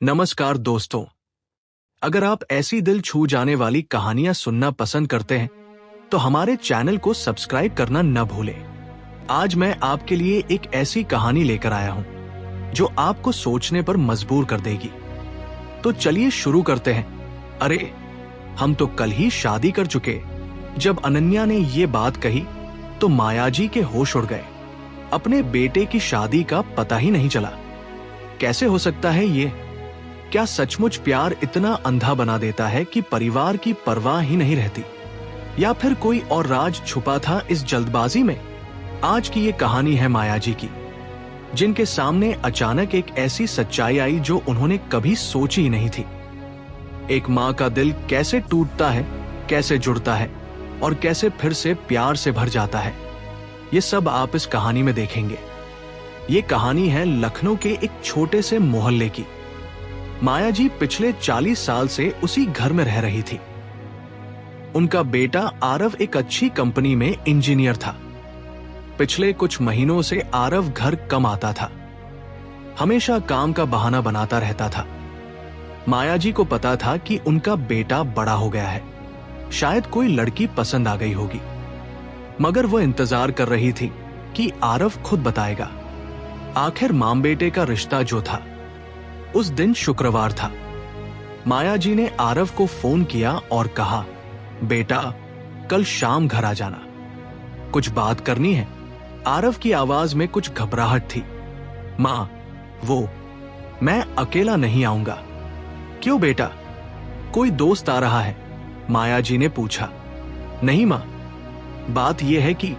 नमस्कार दोस्तों, अगर आप ऐसी दिल छू जाने वाली कहानियां सुनना पसंद करते हैं तो हमारे चैनल को सब्सक्राइब करना न भूलें। आज मैं आपके लिए एक ऐसी कहानी लेकर आया हूं जो आपको सोचने पर मजबूर कर देगी। तो चलिए शुरू करते हैं। अरे, हम तो कल ही शादी कर चुके। जब अनन्या ने ये बात कही तो मायाजी के होश उड़ गए। अपने बेटे की शादी का पता ही नहीं चला। कैसे हो सकता है ये? क्या सचमुच प्यार इतना अंधा बना देता है कि परिवार की परवाह ही नहीं रहती? या फिर कोई और राज छुपा था इस जल्दबाजी में? आज की ये कहानी है मायाजी की, जिनके सामने अचानक एक ऐसी सच्चाई आई जो उन्होंने कभी सोची ही नहीं थी। एक माँ का दिल कैसे टूटता है, कैसे जुड़ता है और कैसे फिर से प्यार से भर जाता है, ये सब आप इस कहानी में देखेंगे। ये कहानी है लखनऊ के एक छोटे से मोहल्ले की। मायाजी पिछले 40 साल से उसी घर में रह रही थी। उनका बेटा आरव एक अच्छी कंपनी में इंजीनियर था। पिछले कुछ महीनों से आरव घर कम आता था, हमेशा काम का बहाना बनाता रहता था। मायाजी को पता था कि उनका बेटा बड़ा हो गया है, शायद कोई लड़की पसंद आ गई होगी, मगर वो इंतजार कर रही थी कि आरव खुद बताएगा। आखिर मां बेटे का रिश्ता जो था। उस दिन शुक्रवार था। मायाजी ने आरव को फोन किया और कहा, बेटा, कल शाम घर आ जाना, कुछ बात करनी है। आरव की आवाज में कुछ घबराहट थी। मां, मैं अकेला नहीं आऊंगा। क्यों बेटा, कोई दोस्त आ रहा है? मायाजी ने पूछा। नहीं मां, बात यह है कि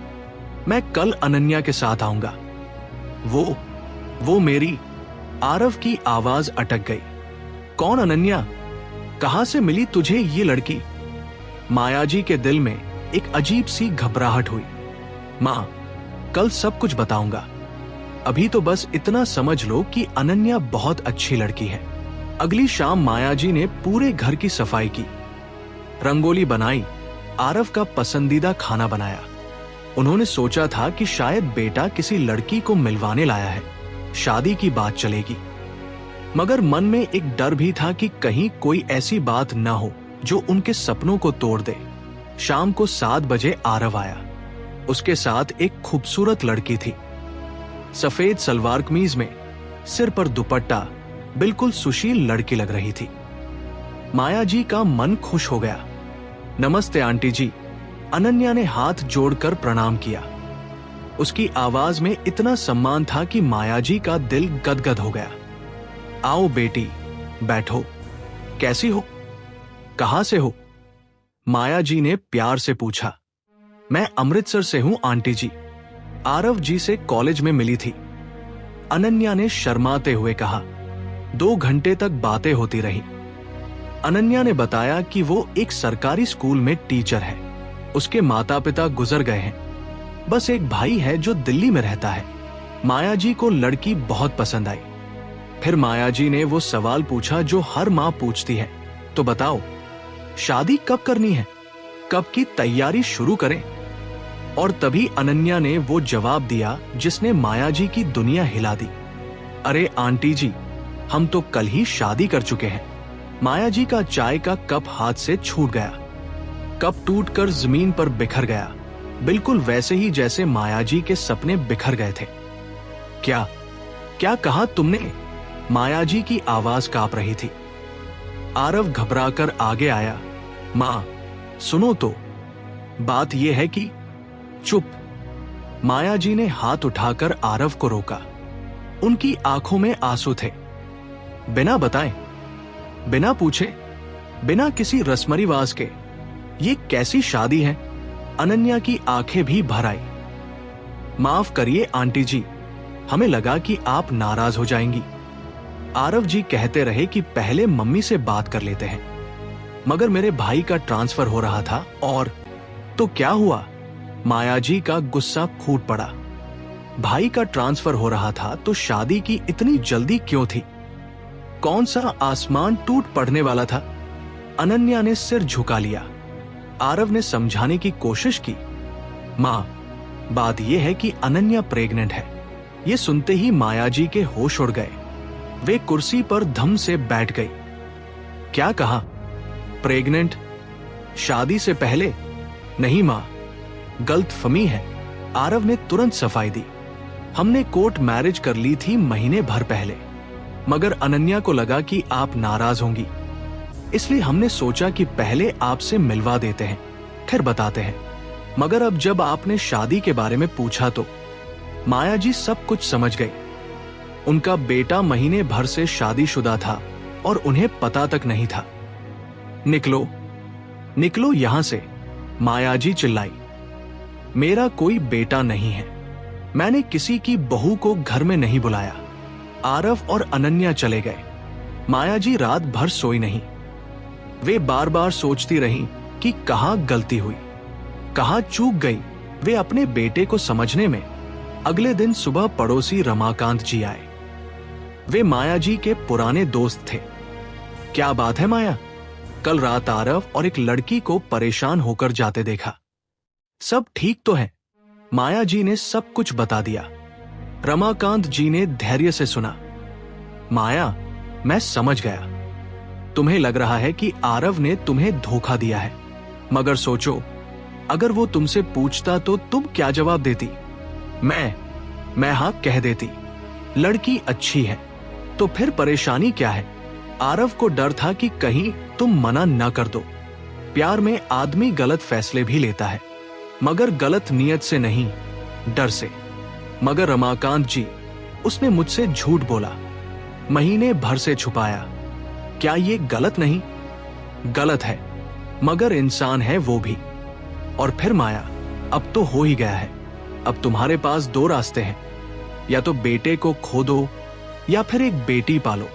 मैं कल अनन्या के साथ आऊंगा। वो मेरी। आरव की आवाज अटक गई। कौन अनन्या? कहां से मिली तुझे ये लड़की? मायाजी के दिल में एक अजीब सी घबराहट हुई। मां, कल सब कुछ बताऊंगा। अभी तो बस इतना समझ लो कि अनन्या बहुत अच्छी लड़की है। अगली शाम मायाजी ने पूरे घर की सफाई की, रंगोली बनाई, आरव का पसंदीदा खाना बनाया। उन्होंने सोचा था कि शायद बेटा किसी लड़की को मिलवाने लाया है, शादी की बात चलेगी। मगर मन में एक डर भी था कि कहीं कोई ऐसी बात न हो जो उनके सपनों को तोड़ दे। शाम को 7 बजे आरव आया। उसके साथ एक खूबसूरत लड़की थी, सफेद सलवार कमीज में, सिर पर दुपट्टा, बिल्कुल सुशील लड़की लग रही थी। मायाजी का मन खुश हो गया। नमस्ते आंटी जी। अनन्या ने हाथ जोड़कर प्रणाम किया। उसकी आवाज में इतना सम्मान था कि मायाजी का दिल गदगद हो गया। आओ बेटी, बैठो। कैसी हो? कहां से हो? मायाजी ने प्यार से पूछा। मैं अमृतसर से हूं आंटी जी, आरव जी से कॉलेज में मिली थी, अनन्या ने शर्माते हुए कहा। 2 घंटे तक बातें होती रही। अनन्या ने बताया कि वो एक सरकारी स्कूल में टीचर है। उसके माता पिता गुजर गए हैं, बस एक भाई है जो दिल्ली में रहता है। मायाजी को लड़की बहुत पसंद आई। फिर मायाजी ने वो सवाल पूछा जो हर माँ पूछती है, तो बताओ, शादी कब करनी है? कब की तैयारी शुरू करें? और तभी अनन्या ने वो जवाब दिया जिसने मायाजी की दुनिया हिला दी। अरे आंटी जी, हम तो कल ही शादी कर चुके हैं। मायाजी का चाय का कप हाथ से छूट गया। कप टूटकर जमीन पर बिखर गया, बिल्कुल वैसे ही जैसे मायाजी के सपने बिखर गए थे। क्या कहा तुमने? मायाजी की आवाज कांप रही थी। आरव घबराकर आगे आया। मां, सुनो तो, बात यह है कि। चुप। मायाजी ने हाथ उठाकर आरव को रोका। उनकी आंखों में आंसू थे। बिना बताए, बिना पूछे, बिना किसी रस्म रिवाज के ये कैसी शादी है? अनन्या की आंखें भी भर आई। माफ करिए आंटी जी, हमें लगा कि आप नाराज हो जाएंगी। आरव जी कहते रहे कि पहले मम्मी से बात कर लेते हैं, मगर मेरे भाई का ट्रांसफर हो रहा था और। तो क्या हुआ? मायाजी का गुस्सा फूट पड़ा। भाई का ट्रांसफर हो रहा था तो शादी की इतनी जल्दी क्यों थी? कौन सा आसमान टूट पड़ने वाला था? अनन्या ने सिर झुका लिया। आरव ने समझाने की कोशिश की। मां, बात यह है कि अनन्या प्रेग्नेंट है। ये सुनते ही मायाजी के होश उड़ गए। वे कुर्सी पर धम से बैठ गई। क्या कहा? प्रेग्नेंट? शादी से पहले? नहीं मां, गलतफहमी है। आरव ने तुरंत सफाई दी। हमने कोर्ट मैरिज कर ली थी महीने भर पहले, मगर अनन्या को लगा कि आप नाराज होंगी, इसलिए हमने सोचा कि पहले आपसे मिलवा देते हैं, फिर बताते हैं। मगर अब जब आपने शादी के बारे में पूछा तो माया जी सब कुछ समझ गई। उनका बेटा महीने भर से शादीशुदा था और उन्हें पता तक नहीं था। निकलो, निकलो यहां से, माया जी चिल्लाई। मेरा कोई बेटा नहीं है। मैंने किसी की बहू को घर में नहीं बुलाया। आरव और अनन्या चले गए। माया जी रात भर सोई नहीं। वे बार बार सोचती रहीं कि कहां गलती हुई, कहां चूक गई। वे अपने बेटे को समझने में अगले दिन सुबह पड़ोसी रमाकांत जी आए। वे माया जी के पुराने दोस्त थे। क्या बात है माया? कल रात आरव और एक लड़की को परेशान होकर जाते देखा। सब ठीक तो है? माया जी ने सब कुछ बता दिया। रमाकांत जी ने धैर्य से सुना। माया, मैं समझ गया। तुम्हें लग रहा है कि आरव ने तुम्हें धोखा दिया है, मगर सोचो, अगर वो तुमसे पूछता तो तुम क्या जवाब देती? मैं हाँ कह देती। लड़की अच्छी है, तो फिर परेशानी क्या है? आरव को डर था कि कहीं तुम मना न कर दो। प्यार में आदमी गलत फैसले भी लेता है, मगर गलत नियत से नहीं, डर से। मगर रमाकांत जी, उसने मुझसे झूठ बोला, महीने भर से छुपाया। क्या ये गलत नहीं? गलत है, मगर इंसान है वो भी। और फिर माया, अब तो हो ही गया है। अब तुम्हारे पास दो रास्ते हैं, या तो बेटे को खो दो या फिर एक बेटी पालो।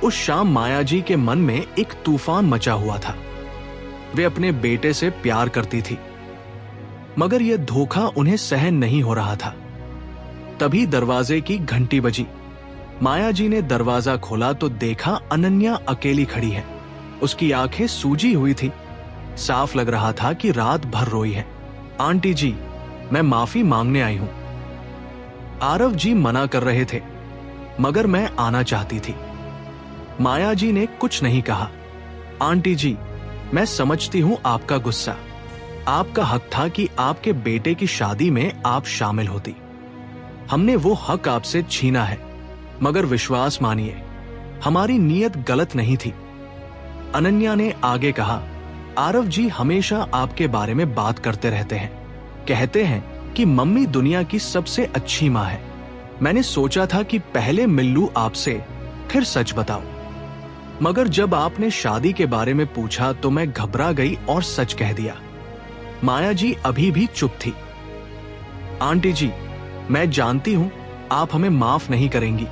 उस शाम माया जी के मन में एक तूफान मचा हुआ था। वे अपने बेटे से प्यार करती थी, मगर यह धोखा उन्हें सहन नहीं हो रहा था। तभी दरवाजे की घंटी बजी। माया जी ने दरवाजा खोला तो देखा अनन्या अकेली खड़ी है। उसकी आंखें सूजी हुई थी। साफ लग रहा था कि रात भर रोई है। आंटी जी, मैं माफी मांगने आई हूं। आरव जी मना कर रहे थे, मगर मैं आना चाहती थी। माया जी ने कुछ नहीं कहा। आंटी जी, मैं समझती हूं आपका गुस्सा। आपका हक था कि आपके बेटे की शादी में आप शामिल होती। हमने वो हक आपसे छीना है, मगर विश्वास मानिए, हमारी नीयत गलत नहीं थी। अनन्या ने आगे कहा, आरव जी हमेशा आपके बारे में बात करते रहते हैं। कहते हैं कि मम्मी दुनिया की सबसे अच्छी माँ है। मैंने सोचा था कि पहले मिल लूं आपसे, फिर सच बताओ। मगर जब आपने शादी के बारे में पूछा तो मैं घबरा गई और सच कह दिया। माया जी अभी भी चुप थी। आंटी जी, मैं जानती हूं आप हमें माफ नहीं करेंगी,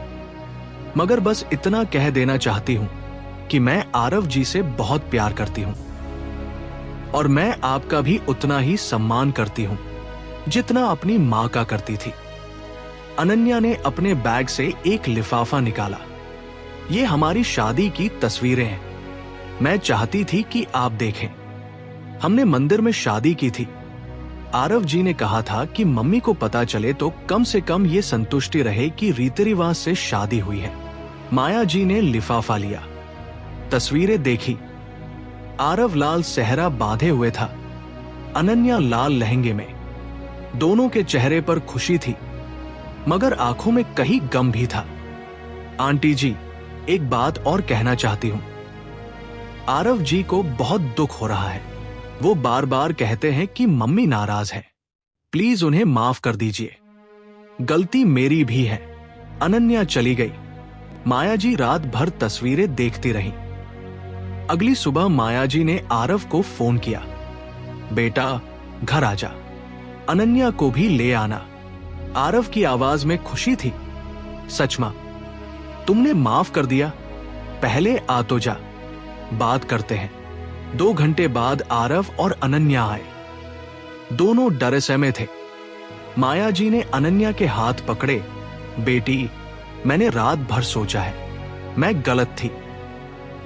मगर बस इतना कह देना चाहती हूं कि मैं आरव जी से बहुत प्यार करती हूं, और मैं आपका भी उतना ही सम्मान करती हूं जितना अपनी मां का करती थी। अनन्या ने अपने बैग से एक लिफाफा निकाला। ये हमारी शादी की तस्वीरें हैं। मैं चाहती थी कि आप देखें। हमने मंदिर में शादी की थी। आरव जी ने कहा था कि मम्मी को पता चले तो कम से कम ये संतुष्टि रहे कि रीति रिवाज से शादी हुई है। माया जी ने लिफाफा लिया, तस्वीरें देखी। आरव लाल सेहरा बांधे हुए था, अनन्या लाल लहंगे में। दोनों के चेहरे पर खुशी थी, मगर आंखों में कहीं गम भी था। आंटी जी, एक बात और कहना चाहती हूं। आरव जी को बहुत दुख हो रहा है। वो बार बार कहते हैं कि मम्मी नाराज है। प्लीज उन्हें माफ कर दीजिए। गलती मेरी भी है। अनन्या चली गई। माया जी रात भर तस्वीरें देखती रहीं। अगली सुबह माया जी ने आरव को फोन किया, बेटा घर आजा, अनन्या को भी ले आना। आरव की आवाज में खुशी थी। सच मां, तुमने माफ कर दिया? पहले आ तो जा, बात करते हैं। 2 घंटे बाद आरव और अनन्या आए। दोनों डरे सहमे थे। माया जी ने अनन्या के हाथ पकड़े। बेटी, मैंने रात भर सोचा है, मैं गलत थी।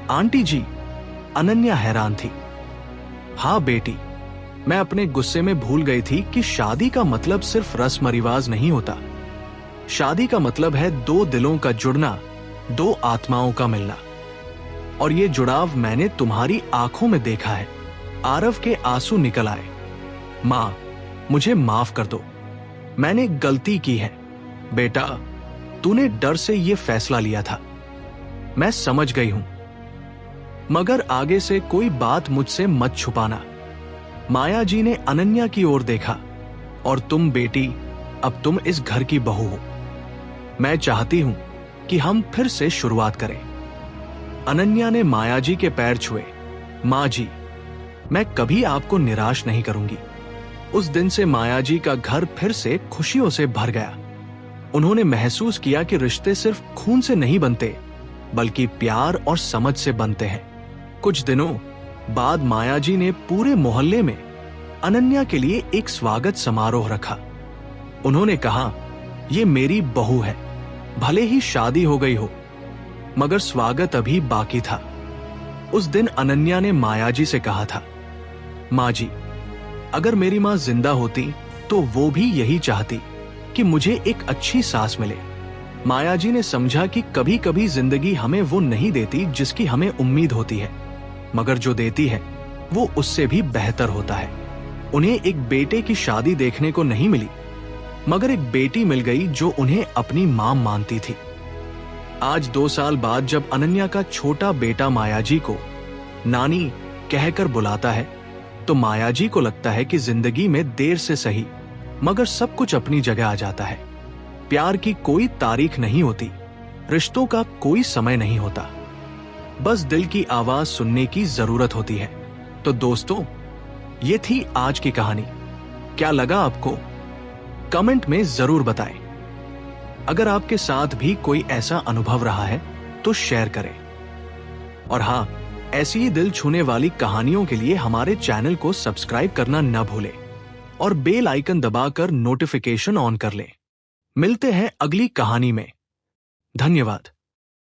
आंटी जी, अनन्या हैरान थी। हाँ बेटी, मैं अपने गुस्से में भूल गई थी कि शादी का मतलब सिर्फ रस्म रिवाज नहीं होता। शादी का मतलब है 2 दिलों का जुड़ना, दो आत्माओं का मिलना। और ये जुड़ाव मैंने तुम्हारी आंखों में देखा है। आरव के आंसू निकल आए। मां, मुझे माफ कर दो, मैंने गलती की है। बेटा, तूने डर से ये फैसला लिया था, मैं समझ गई हूं, मगर आगे से कोई बात मुझसे मत छुपाना। माया जी ने अनन्या की ओर देखा। और तुम बेटी, अब तुम इस घर की बहू हो। मैं चाहती हूं कि हम फिर से शुरुआत करें। अनन्या ने माया जी के पैर छुए। मां जी, मैं कभी आपको निराश नहीं करूंगी। उस दिन से माया जी का घर फिर से खुशियों से भर गया। उन्होंने महसूस किया कि रिश्ते सिर्फ खून से नहीं बनते, बल्कि प्यार और समझ से बनते हैं। कुछ दिनों बाद माया जी ने पूरे मोहल्ले में अनन्या के लिए एक स्वागत समारोह रखा। उन्होंने कहा, ये मेरी बहू है, भले ही शादी हो गई हो, मगर स्वागत अभी बाकी था। उस दिन अनन्या ने माया जी से कहा था, मां जी, अगर मेरी मां जिंदा होती तो वो भी यही चाहती कि मुझे एक अच्छी सास मिले। माया जी ने समझा कि कभी कभी जिंदगी हमें वो नहीं देती जिसकी हमें उम्मीद होती है, मगर जो देती है वो उससे भी बेहतर होता है। उन्हें एक बेटे की शादी देखने को नहीं मिली, मगर एक बेटी मिल गई जो उन्हें अपनी मां मानती थी। आज 2 साल बाद जब अनन्या का छोटा बेटा माया जी को नानी कहकर बुलाता है, तो माया जी को लगता है कि जिंदगी में देर से सही, मगर सब कुछ अपनी जगह आ जाता है। प्यार की कोई तारीख नहीं होती, रिश्तों का कोई समय नहीं होता, बस दिल की आवाज सुनने की जरूरत होती है। तो दोस्तों, ये थी आज की कहानी। क्या लगा आपको? कमेंट में जरूर बताएं। अगर आपके साथ भी कोई ऐसा अनुभव रहा है तो शेयर करें। और हां, ऐसी ही दिल छूने वाली कहानियों के लिए हमारे चैनल को सब्सक्राइब करना न भूलें और बेल आइकन दबाकर नोटिफिकेशन ऑन कर लें। मिलते हैं अगली कहानी में। धन्यवाद।